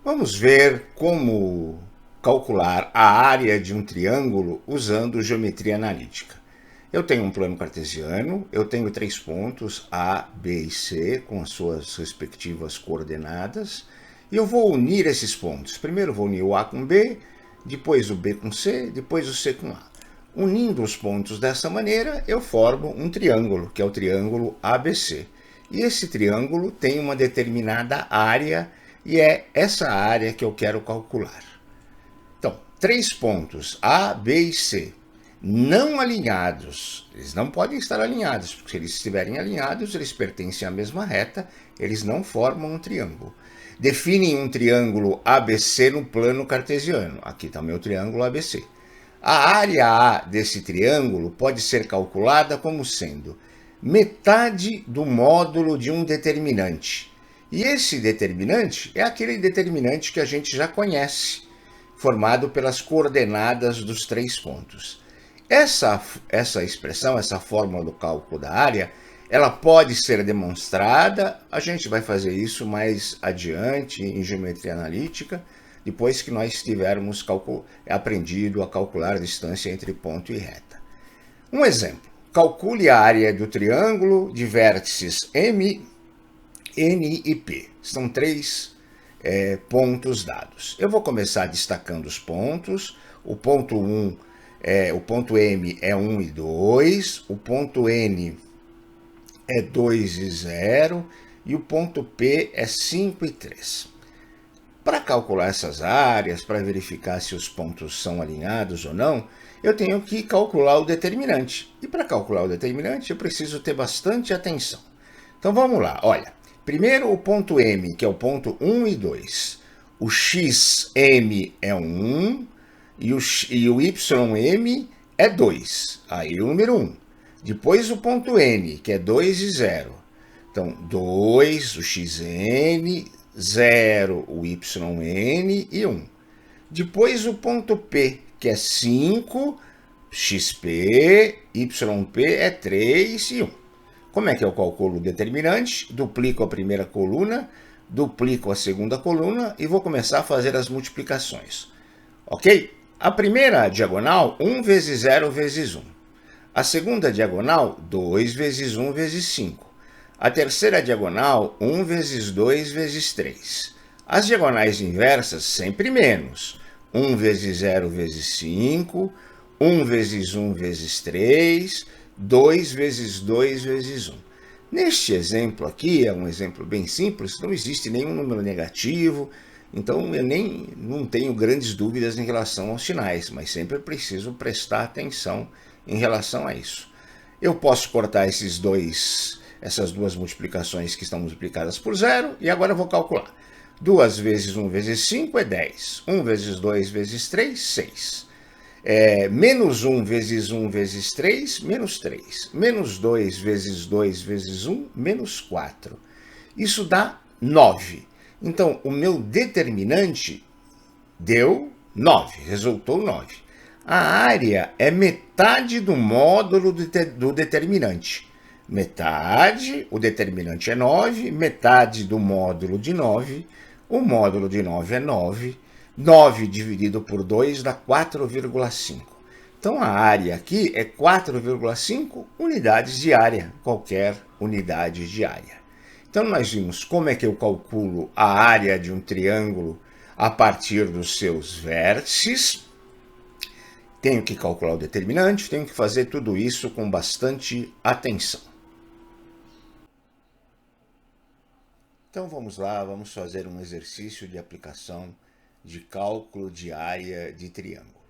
Vamos ver como calcular a área de um triângulo usando geometria analítica. Eu tenho um plano cartesiano, eu tenho três pontos A, B e C com as suas respectivas coordenadas e eu vou unir esses pontos. Primeiro vou unir o A com B, depois o B com C, depois o C com A. Unindo os pontos dessa maneira, eu formo um triângulo, que é o triângulo ABC. E esse triângulo tem uma determinada área e é essa área que eu quero calcular. Então, três pontos A, B e C não alinhados, eles não podem estar alinhados, porque se eles estiverem alinhados, eles pertencem à mesma reta, eles não formam um triângulo. Definem um triângulo ABC no plano cartesiano. Aqui está o meu triângulo ABC. A área A desse triângulo pode ser calculada como sendo metade do módulo de um determinante. E esse determinante é aquele determinante que a gente já conhece, formado pelas coordenadas dos três pontos. Essa expressão, essa fórmula do cálculo da área, ela pode ser demonstrada, a gente vai fazer isso mais adiante em geometria analítica, depois que nós tivermos aprendido a calcular a distância entre ponto e reta. Um exemplo, calcule a área do triângulo de vértices M, N e P. São três pontos dados. Eu vou começar destacando os pontos. O ponto 1, o ponto M é 1 e 2, o ponto N é 2 e 0 e o ponto P é 5 e 3. Para calcular essas áreas, para verificar se os pontos são alinhados ou não, eu tenho que calcular o determinante. E para calcular o determinante, eu preciso ter bastante atenção. Então vamos lá, olha. Primeiro o ponto M, que é o ponto 1 e 2. O XM é 1 e o YM é 2. Aí o número 1. Depois o ponto N, que é 2 e 0. Então, 2, o XN, 0, o YN e 1. Depois o ponto P, que é 5, XP, YP é 3 e 1. Como é que eu calculo o determinante? Duplico a primeira coluna, duplico a segunda coluna e vou começar a fazer as multiplicações. Ok? A primeira diagonal, 1 vezes 0 vezes 1. A segunda diagonal, 2 vezes 1 vezes 5. A terceira diagonal, 1 vezes 2 vezes 3. As diagonais inversas, sempre menos. 1 vezes 0 vezes 5, 1 vezes 1 vezes 3, 2 vezes 2 vezes 1. Neste exemplo aqui, é um exemplo bem simples, não existe nenhum número negativo, então eu não tenho grandes dúvidas em relação aos sinais, mas sempre preciso prestar atenção em relação a isso. Eu posso cortar essas duas multiplicações que estão multiplicadas por zero, e agora eu vou calcular. 2 vezes 1 vezes 5 é 10. 1 vezes 2 vezes 3, 6. Menos 1 vezes 1 vezes 3, menos 3. Menos 2 vezes 2 vezes 1, menos 4. Isso dá 9. Então, o meu determinante deu 9, resultou 9. A área é metade do módulo do determinante. Metade, o determinante é 9, metade do módulo de 9, o módulo de 9 é 9, 9 dividido por 2 dá 4,5. Então a área aqui é 4,5 unidades de área, qualquer unidade de área. Então nós vimos como é que eu calculo a área de um triângulo a partir dos seus vértices. Tenho que calcular o determinante, tenho que fazer tudo isso com bastante atenção. Então vamos lá, vamos fazer um exercício de aplicação de cálculo de área de triângulo.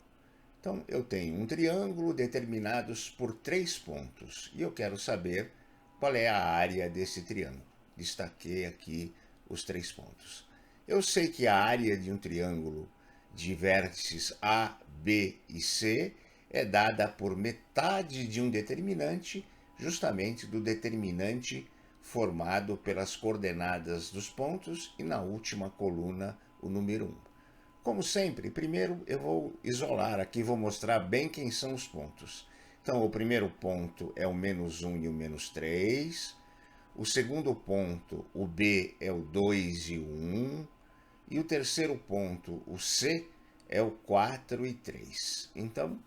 Então eu tenho um triângulo determinados por três pontos e eu quero saber qual é a área desse triângulo. Destaquei aqui os três pontos. Eu sei que a área de um triângulo de vértices A, B e C é dada por metade de um determinante, justamente do determinante formado pelas coordenadas dos pontos e na última coluna o número 1. Como sempre, primeiro eu vou isolar aqui, vou mostrar bem quem são os pontos. Então, o primeiro ponto é o menos 1 e o menos 3. O segundo ponto, o B, é o 2 e o 1. e o terceiro ponto, o C, é o 4 e 3. Então,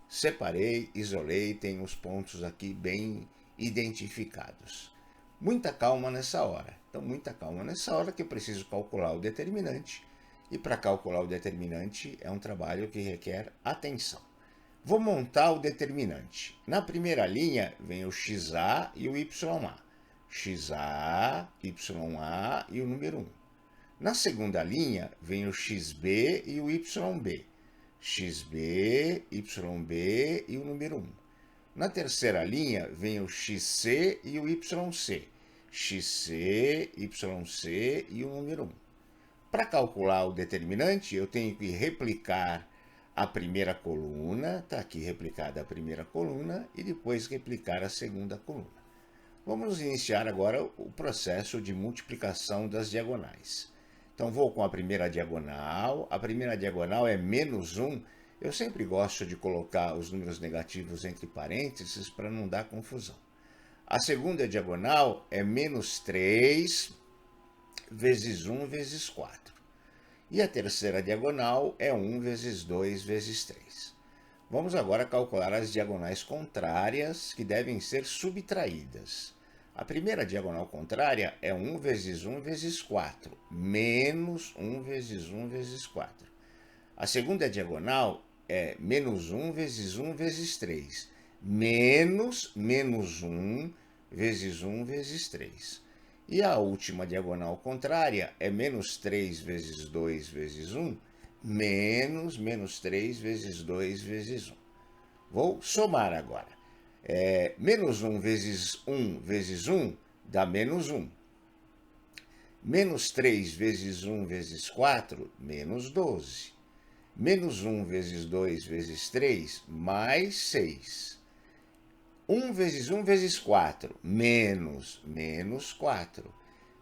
separei, isolei, tenho os pontos aqui bem identificados. Muita calma nessa hora. Então, muita calma nessa hora que eu preciso calcular o determinante. E para calcular o determinante é um trabalho que requer atenção. Vou montar o determinante. Na primeira linha vem o XA e o YA. XA, YA e o número 1. Na segunda linha vem o XB e o YB. XB, YB e o número 1. Na terceira linha vem o XC e o YC. XC, YC e o número 1. Para calcular o determinante, eu tenho que replicar a primeira coluna, está aqui replicada a primeira coluna, e depois replicar a segunda coluna. Vamos iniciar agora o processo de multiplicação das diagonais. Então, vou com a primeira diagonal é menos 1. Eu sempre gosto de colocar os números negativos entre parênteses para não dar confusão. A segunda diagonal é menos 3 vezes 1 vezes 4. E a terceira diagonal é 1 vezes 2 vezes 3. Vamos agora calcular as diagonais contrárias que devem ser subtraídas. A primeira diagonal contrária é 1 vezes 1 vezes 4, menos 1 vezes 1 vezes 4. A segunda diagonal é menos 1 vezes 1 vezes 3, menos 1 vezes 1 vezes 3. E a última diagonal contrária é menos 3 vezes 2 vezes 1, menos 3 vezes 2 vezes 1. Vou somar agora. Menos 1 vezes 1 vezes 1 dá menos 1. Menos 3 vezes 1 vezes 4, menos 12. Menos 1 vezes 2 vezes 3, mais 6. 1 vezes 1 vezes 4, menos 4.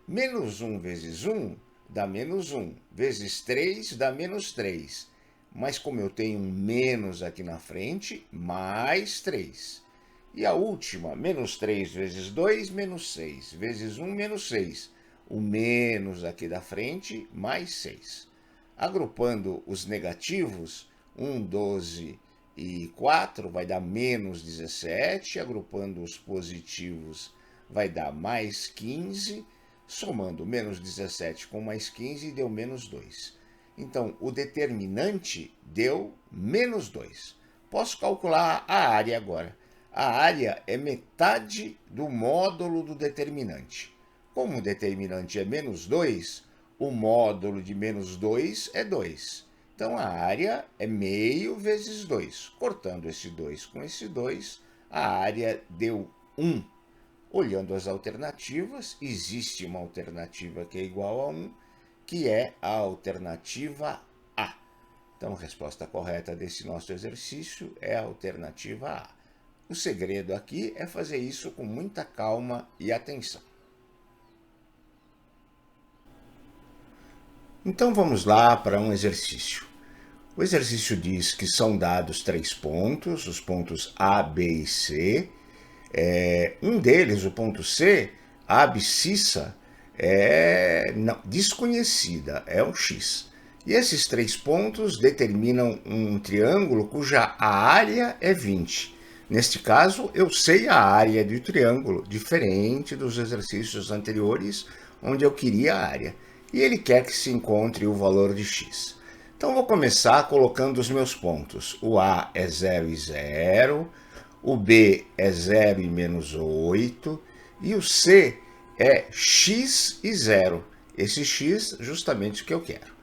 Menos 1 vezes 1 dá menos 1. Vezes 3 dá menos 3. Mas como eu tenho um menos aqui na frente, mais 3. E a última, menos 3 vezes 2, menos 6. Vezes 1, menos 6. O menos aqui da frente, mais 6. Agrupando os negativos, 1, 12 e 4 vai dar menos 17. Agrupando os positivos, vai dar mais 15. Somando menos 17 com mais 15, deu menos 2. Então, o determinante deu menos 2. Posso calcular a área agora. A área é metade do módulo do determinante. Como o determinante é menos 2, o módulo de menos 2 é 2. Então, a área é meio vezes 2. Cortando esse 2 com esse 2, a área deu 1. Olhando as alternativas, existe uma alternativa que é igual a 1, que é a alternativa A. Então, a resposta correta desse nosso exercício é a alternativa A. O segredo aqui é fazer isso com muita calma e atenção. Então vamos lá para um exercício. O exercício diz que são dados 3 pontos, os pontos A, B e C. Um deles, o ponto C, a abscissa é desconhecida, é o X. E esses 3 pontos determinam um triângulo cuja área é 20. Neste caso, eu sei a área do triângulo, diferente dos exercícios anteriores, onde eu queria a área. E ele quer que se encontre o valor de x. Então, vou começar colocando os meus pontos. O A é 0 e 0, o B é 0 e menos 8, e o C é x e 0. Esse x, justamente o que eu quero.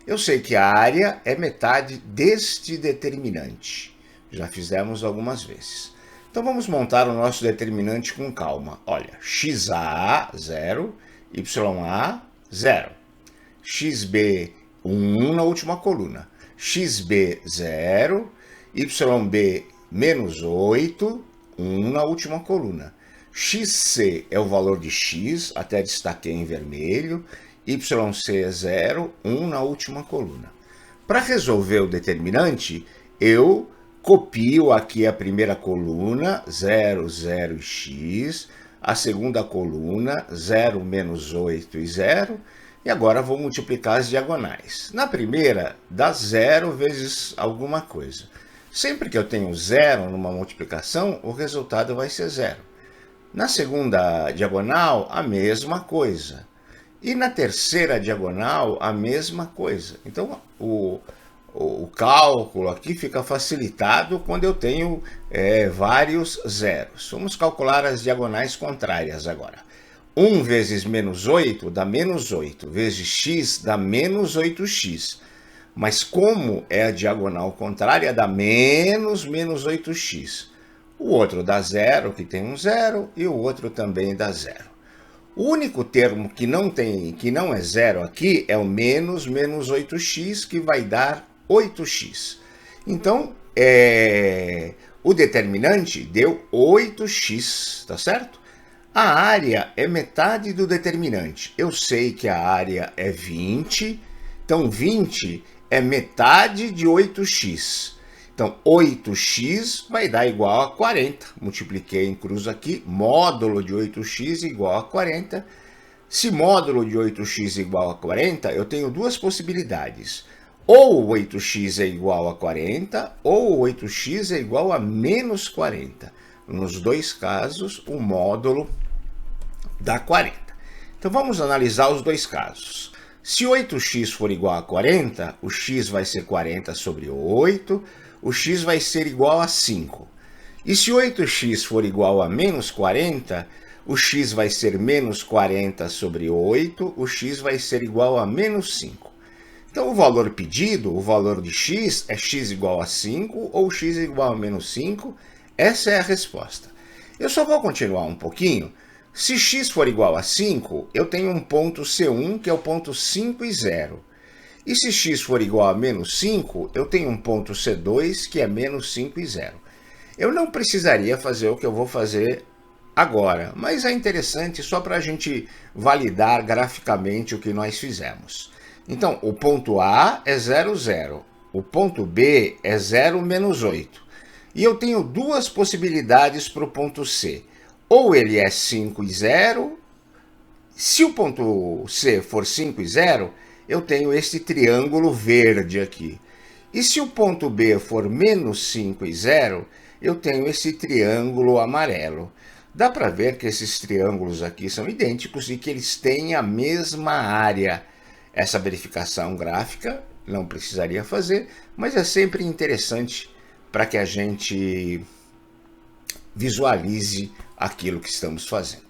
Eu sei que a área é metade deste determinante. Já fizemos algumas vezes. Então, vamos montar o nosso determinante com calma. Olha, XA, 0, YA, 0. XB, 1 na última coluna. XB, 0. YB, menos 8, 1 na última coluna. XC é o valor de x, até destaquei em vermelho. YC é 0, 1 na última coluna. Para resolver o determinante, eu copio aqui a primeira coluna, 0, 0 e x, a segunda coluna, 0, menos 8 e 0, E agora vou multiplicar as diagonais. Na primeira, dá 0 vezes alguma coisa. Sempre que eu tenho 0 numa multiplicação, o resultado vai ser 0. Na segunda diagonal, a mesma coisa. E na terceira diagonal, a mesma coisa. Então, o cálculo aqui fica facilitado quando eu tenho vários zeros. Vamos calcular as diagonais contrárias agora. 1 vezes menos 8 dá menos 8, vezes x dá menos 8x. Mas como é a diagonal contrária, dá menos 8x. O outro dá 0, que tem um 0, e o outro também dá 0. O único termo que não é 0 aqui é o menos 8x, que vai dar 8x. Então, o determinante deu 8x, tá certo? A área é metade do determinante. Eu sei que a área é 20, então 20 é metade de 8x. Então, 8x vai dar igual a 40. Multipliquei em cruz aqui, módulo de 8x igual a 40. Se módulo de 8x igual a 40, eu tenho duas possibilidades. Ou 8x é igual a 40, ou 8x é igual a menos 40. Nos dois casos, o módulo dá 40. Então, vamos analisar os dois casos. Se 8x for igual a 40, o x vai ser 40 sobre 8, o x vai ser igual a 5. E se 8x for igual a menos 40, o x vai ser menos 40 sobre 8, o x vai ser igual a menos 5. Então, o valor pedido, o valor de x, é x igual a 5 ou x igual a menos 5. Essa é a resposta. Eu só vou continuar um pouquinho. Se x for igual a 5, eu tenho um ponto C1, que é o ponto 5 e 0. E se x for igual a menos 5, eu tenho um ponto C2, que é menos 5 e 0. Eu não precisaria fazer o que eu vou fazer agora, mas é interessante só para a gente validar graficamente o que nós fizemos. Então, o ponto A é 0, 0. O ponto B é 0, menos 8. E eu tenho duas possibilidades para o ponto C. Ou ele é 5 e 0. Se o ponto C for 5 e 0, eu tenho este triângulo verde aqui. E se o ponto B for menos 5 e 0, eu tenho esse triângulo amarelo. Dá para ver que esses triângulos aqui são idênticos e que eles têm a mesma área. Essa verificação gráfica não precisaria fazer, mas é sempre interessante para que a gente visualize aquilo que estamos fazendo.